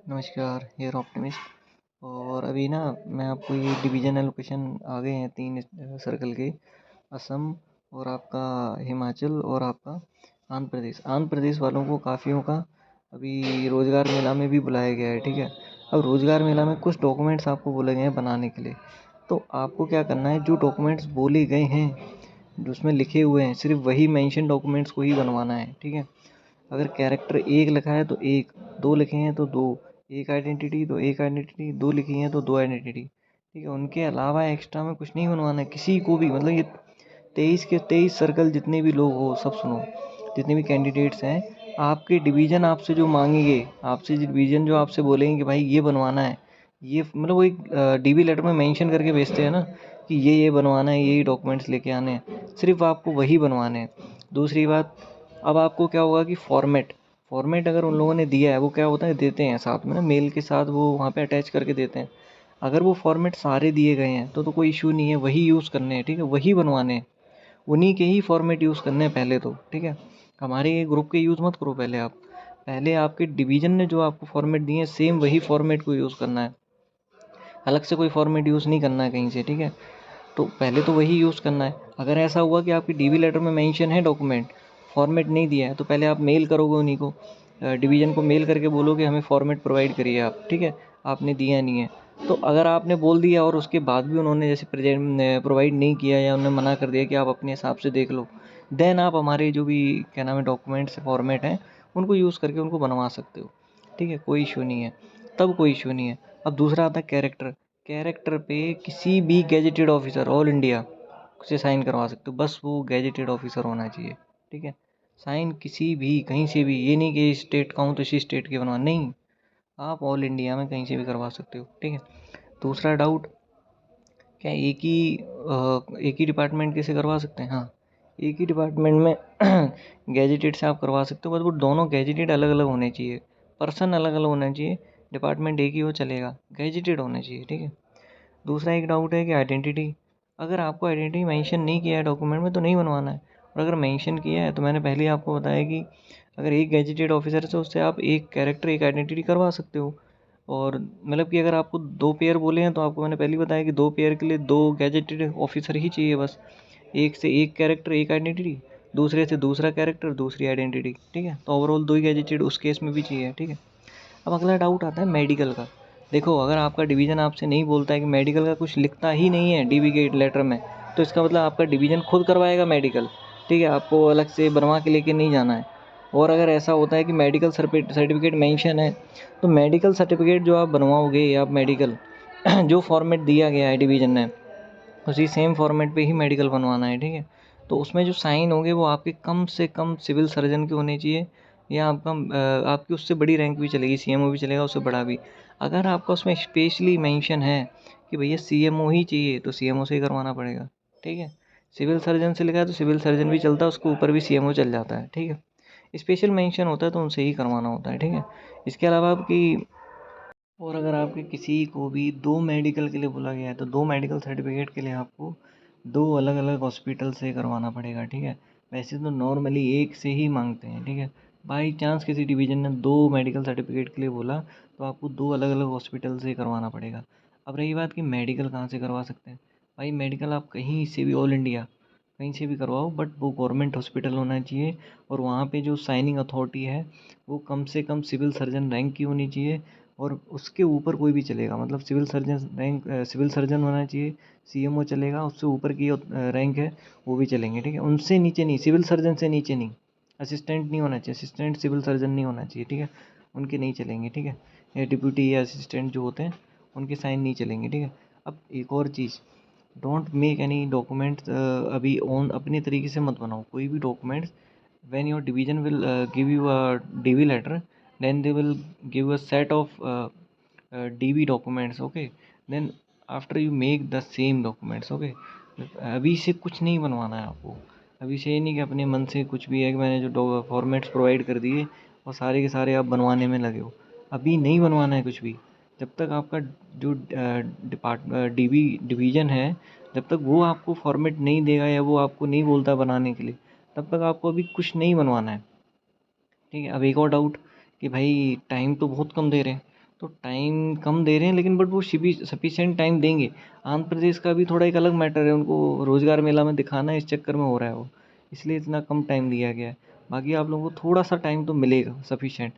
नमस्कार, here optimist. और अभी ना मैं आपको ये डिवीज़न एलोकेशन आ गए हैं 3 सर्कल के, असम और आपका हिमाचल और आपका आंध्र प्रदेश। आंध्र प्रदेश वालों को काफ़ियों का अभी रोज़गार मेला में भी बुलाया गया है, ठीक है। अब रोज़गार मेला में कुछ डॉक्यूमेंट्स आपको बोले गए हैं बनाने के लिए। तो आपको क्या करना है, जो डॉक्यूमेंट्स बोले गए हैं, जो उसमें लिखे हुए हैं, सिर्फ वही मेंशन डॉक्यूमेंट्स को ही बनवाना है, ठीक है। अगर कैरेक्टर 1 लिखा है तो 1, 2 लिखे हैं तो 2, एक आइडेंटिटी तो एक आइडेंटिटी, 2 लिखी हैं तो 2 आइडेंटिटी, ठीक है। उनके अलावा एक्स्ट्रा में कुछ नहीं बनवाना है किसी को भी। मतलब ये 23 के 23 सर्कल जितने भी लोग हो सब सुनो, जितने भी कैंडिडेट्स हैं, आपके डिवीज़न आपसे जो मांगेंगे, आपसे डिवीज़न जो आपसे बोलेंगे कि भाई ये बनवाना है, ये मतलब वो एक डीवी लेटर में मेंशन करके भेजते हैं ना कि ये बनवाना है, ये डॉक्यूमेंट्स लेके आने हैं, सिर्फ आपको वही बनवाने हैं। दूसरी बात, अब आपको क्या होगा कि फॉर्मेट अगर उन लोगों ने दिया है, वो क्या होता है देते हैं साथ में ना, मेल के साथ वो वहाँ पे अटैच करके देते हैं। अगर वो फॉर्मेट सारे दिए गए हैं तो कोई इशू नहीं है, वही यूज़ करने हैं, ठीक है, वही बनवाने हैं, उन्हीं के ही फॉर्मेट यूज़ करने हैं पहले तो, ठीक है। हमारे ग्रुप के यूज़ मत करो पहले आप, पहले आपके डिवीज़न ने जो आपको फॉर्मेट दिए हैं सेम वही फॉर्मेट को यूज़ करना है, अलग से कोई फॉर्मेट यूज़ नहीं करना है कहीं से, ठीक है। तो पहले तो वही यूज़ करना है। अगर ऐसा हुआ कि आपकी डीवी लेटर में मेंशन है डॉक्यूमेंट, फॉर्मेट नहीं दिया है, तो पहले आप मेल करोगे उन्हीं को, डिवीज़न को मेल करके बोलोगे हमें फॉर्मेट प्रोवाइड करिए आप, ठीक है। आपने दिया नहीं है, तो अगर आपने बोल दिया और उसके बाद भी उन्होंने जैसे प्रेजेंट प्रोवाइड नहीं किया या उन्होंने मना कर दिया कि आप अपने हिसाब से देख लो, देन आप हमारे जो भी क्या नाम है डॉक्यूमेंट्स फॉर्मेट हैं उनको यूज़ करके उनको बनवा सकते हो, ठीक है, कोई इशू नहीं है, तब कोई इशू नहीं है। अब दूसरा आता है कैरेक्टर। कैरेक्टर पे किसी भी गैजेटेड ऑफिसर ऑल इंडिया से साइन करवा सकते हो, बस वो गैजेटेड ऑफिसर होना चाहिए, ठीक है। साइन किसी भी कहीं से भी, ये नहीं कि स्टेट का हूँ तो इसी स्टेट के बनवा, नहीं, आप ऑल इंडिया में कहीं से भी करवा सकते हो, ठीक है। दूसरा डाउट, क्या एक ही डिपार्टमेंट के से करवा सकते हैं? हाँ, एक ही डिपार्टमेंट में गैजेटेड से आप करवा सकते हो, बट वो दोनों गैजेटेड अलग अलग होने चाहिए, पर्सन अलग अलग होना चाहिए, डिपार्टमेंट एक ही हो चलेगा, गैजेटेड होना चाहिए, ठीक है। दूसरा एक डाउट है कि आइडेंटिटी, अगर आपको आइडेंटिटी मेंशन नहीं किया है डॉक्यूमेंट में तो नहीं बनवाना है, और अगर मेंशन किया है तो मैंने पहले ही आपको बताया कि अगर एक गैजेटेड ऑफिसर है तो उससे आप एक कैरेक्टर एक आइडेंटिटी करवा सकते हो। और मतलब कि अगर आपको 2 पेयर बोले हैं तो आपको मैंने पहले ही बताया कि 2 पेयर के लिए 2 गैजेटेड ऑफिसर ही चाहिए बस, एक से एक कैरेक्टर एक आइडेंटिटी, दूसरे से दूसरा कैरेक्टर दूसरी आइडेंटिटी, ठीक है। तो ओवरऑल 2 ही गैजेटेड उस केस में भी चाहिए, ठीक है। अब अगला डाउट आता है मेडिकल का। देखो, अगर आपका डिवीज़न आपसे नहीं बोलता है कि मेडिकल का कुछ लिखता ही नहीं है डीवी के लेटर में, तो इसका मतलब आपका डिवीज़न खुद करवाएगा मेडिकल, ठीक है, आपको अलग से बनवा के लेके नहीं जाना है। और अगर ऐसा होता है कि मेडिकल सर्टिफिकेट मेंशन है, तो मेडिकल सर्टिफिकेट जो आप बनवाओगे, आप मेडिकल जो फॉर्मेट दिया गया है डिवीज़न ने, उसी सेम फॉर्मेट पे ही मेडिकल बनवाना है, ठीक है। तो उसमें जो साइन होंगे वो आपके कम से कम सिविल सर्जन के होने चाहिए, या आपका आपकी उससे बड़ी रैंक भी चलेगी, सीएमओ भी चलेगा, उससे बड़ा भी। अगर आपका उसमें स्पेशली मेंशन है कि भैया सीएमओ ही चाहिए तो सीएमओ से ही करवाना पड़ेगा, ठीक है। सिविल सर्जन से लिखा है तो सिविल सर्जन भी चलता है, उसके ऊपर भी सीएमओ चल जाता है, ठीक है। स्पेशल मेंशन होता है तो उनसे ही करवाना होता है, ठीक है। इसके अलावा आपकी, और अगर आपके किसी को भी 2 मेडिकल के लिए बोला गया है तो 2 मेडिकल सर्टिफिकेट के लिए आपको 2 अलग-अलग हॉस्पिटल से करवाना पड़ेगा, ठीक है। वैसे तो नॉर्मली एक से ही मांगते हैं, ठीक है। बाई चांस किसी डिवीज़न ने 2 मेडिकल सर्टिफिकेट के लिए बोला तो आपको 2 अलग-अलग हॉस्पिटल से करवाना पड़ेगा। अब रही बात कि मेडिकल कहाँ से करवा सकते हैं, भाई मेडिकल आप कहीं से भी ऑल इंडिया कहीं से भी करवाओ, बट वो गवर्नमेंट हॉस्पिटल होना चाहिए, और वहाँ पे जो साइनिंग अथॉरिटी है वो कम से कम सिविल सर्जन रैंक की होनी चाहिए, और उसके ऊपर कोई भी चलेगा, मतलब civil surgeon rank, civil surgeon होना चाहिए, सीएमओ चलेगा, उससे ऊपर की रैंक है वो भी चलेंगे, ठीक है। उनसे नीचे नहीं, सिविल सर्जन से नीचे नहीं, असिस्टेंट नहीं होना चाहिए, असिस्टेंट सिविल सर्जन नहीं होना चाहिए, ठीक है, उनके नहीं चलेंगे, ठीक है। या डिप्यूटी या असिस्टेंट जो होते हैं उनके साइन नहीं चलेंगे, ठीक है। अब एक और चीज़, डोंट मेक एनी डॉक्यूमेंट्स अभी ऑन अपने तरीके से मत बनाओ कोई भी documents. when your division will give you a DV letter, then they will give a set of DV documents, okay, then after you make the same documents, okay। अभी से कुछ नहीं बनवाना है आपको, अभी से ये नहीं कि अपने मन से कुछ भी है कि मैंने जो फॉर्मेट्स प्रोवाइड कर दिए और सारे के सारे आप बनवाने में लगे हो, अभी नहीं बनवाना है कुछ भी। जब तक आपका जो डीवी डिवीज़न है, जब तक वो आपको फॉर्मेट नहीं देगा या वो आपको नहीं बोलता बनाने के लिए, तब तक आपको अभी कुछ नहीं बनवाना है, ठीक है। अब एक और डाउट कि भाई टाइम तो बहुत कम दे रहे हैं, तो टाइम कम दे रहे हैं, लेकिन बट वो सफिशिएंट टाइम देंगे। आंध्र प्रदेश का भी थोड़ा एक अलग मैटर है, उनको रोजगार मेला में दिखाना है, इस चक्कर में हो रहा है वो, इसलिए इतना कम टाइम दिया गया है। बाकी आप लोगों को थोड़ा सा टाइम तो मिलेगा सफिशिएंट,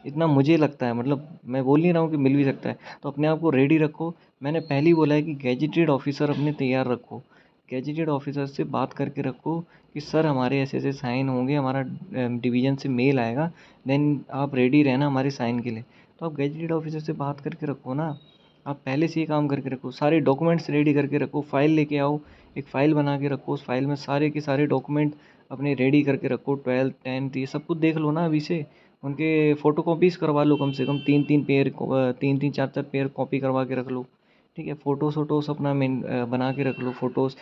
इतना मुझे लगता है। मतलब मैं बोल नहीं रहा हूँ कि मिल भी सकता है, तो अपने आप को रेडी रखो। मैंने पहले ही बोला है कि गैजेटेड ऑफिसर अपने तैयार रखो, गैजेटेड ऑफिसर से बात करके रखो कि सर हमारे ऐसे ऐसे साइन होंगे, हमारा डिवीज़न से मेल आएगा, देन आप रेडी रहना हमारे साइन के लिए। तो आप गैजेटेड ऑफिसर से बात करके रखो ना, आप पहले से ही काम करके रखो, सारे डॉक्यूमेंट्स रेडी करके रखो, फाइल लेके आओ, एक फ़ाइल बना के रखो, उस फाइल में सारे के सारे डॉक्यूमेंट अपने रेडी करके रखो, 12th 10th ये सब कुछ देख लो ना अभी से। उनके फ़ोटोकॉपीज़ करवा लो, कम से कम 3-3 पेयर, 3-3 4-4 पेयर कॉपी करवा के रख लो, ठीक है। फ़ोटोज़ वोटोज़ अपना बना के रख लो, फ़ोटोज़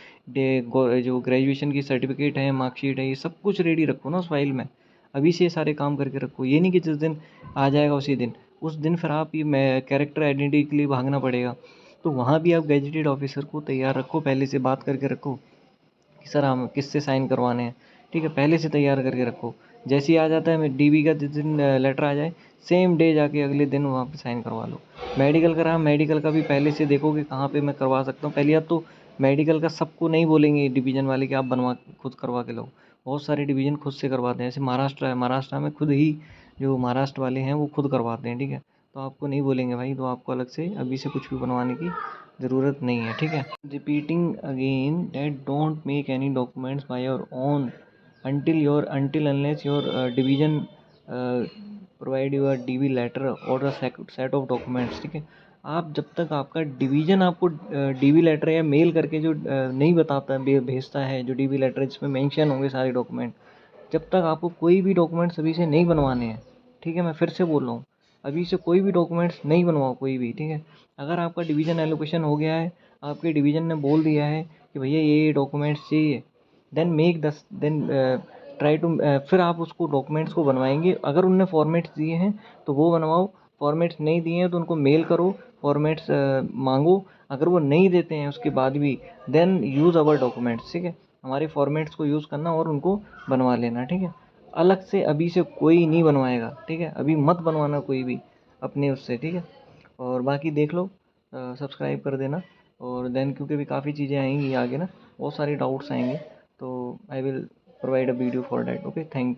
जो ग्रेजुएशन की सर्टिफिकेट है, मार्कशीट है, ये सब कुछ रेडी रखो ना उस फाइल में। अभी से ये सारे काम करके रखो, ये नहीं कि जिस दिन आ जाएगा उसी दिन, उस दिन फिर आप ये मैं कैरेक्टर आइडेंटिटी के लिए भागना पड़ेगा। तो वहाँ भी आप गैजेटेड ऑफिसर को तैयार रखो, पहले से बात करके रखो कि सर हम किससे साइन करवाने हैं, ठीक है, पहले से तैयार करके रखो। जैसे ही आ जाता है, मैं डीबी का जिस दिन लेटर आ जाए, सेम डे जाके अगले दिन वहाँ पे साइन करवा लो। मेडिकल करा, मेडिकल का भी पहले से देखो कि कहाँ पे मैं करवा सकता हूँ। पहली बात तो मेडिकल का सबको नहीं बोलेंगे डिवीज़न वाले कि आप बनवा खुद करवा के लो, बहुत सारे डिवीज़न खुद से करवाते हैं। जैसे महाराष्ट्र है, महाराष्ट्र में खुद ही जो महाराष्ट्र वाले हैं वो खुद करवाते हैं, ठीक है। तो आपको नहीं बोलेंगे भाई, तो आपको अलग से अभी से कुछ भी बनवाने की ज़रूरत नहीं है, ठीक है। Repeating again that don't make any documents by your own until unless your division provide your DV letter और अ सेट ऑफ डॉक्यूमेंट्स, ठीक है। आप जब तक आपका डिवीज़न आपको डीवी लेटर या मेल करके जो नहीं बताता है, भेजता है जो डीवी लेटर जिसमें मेंशन होंगे सारे डॉक्यूमेंट, जब तक आपको कोई भी डॉक्यूमेंट्स अभी से नहीं बनवाने हैं, ठीक है। मैं फिर से बोल रहा हूँ, अभी से कोई भी डॉक्यूमेंट्स नहीं बनवाओ कोई भी, ठीक है। अगर आपका डिवीज़न एलोकेशन हो गया है, आपके डिवीज़न ने बोल दिया है कि भैया ये डॉक्यूमेंट्स चाहिए, देन ट्राई टू फिर आप उसको डॉक्यूमेंट्स को बनवाएंगे। अगर उनने फॉर्मेट्स दिए हैं तो वो बनवाओ, फॉर्मेट्स नहीं दिए हैं तो उनको मेल करो, फॉर्मेट्स मांगो। अगर वो नहीं देते हैं उसके बाद भी, देन यूज़ अवर डॉक्यूमेंट्स, ठीक है। हमारे फॉर्मेट्स को यूज़ करना और उनको बनवा लेना, ठीक है। अलग से अभी से कोई नहीं बनवाएगा, ठीक है। अभी मत बनवाना कोई भी अपने उससे, ठीक है। और बाकी देख लो, सब्सक्राइब कर देना। और देन क्योंकि भी काफ़ी चीज़ें आएंगी आगे ना, बहुत सारे डाउट्स आएंगे, तो I will provide a video for that. Okay, thank you.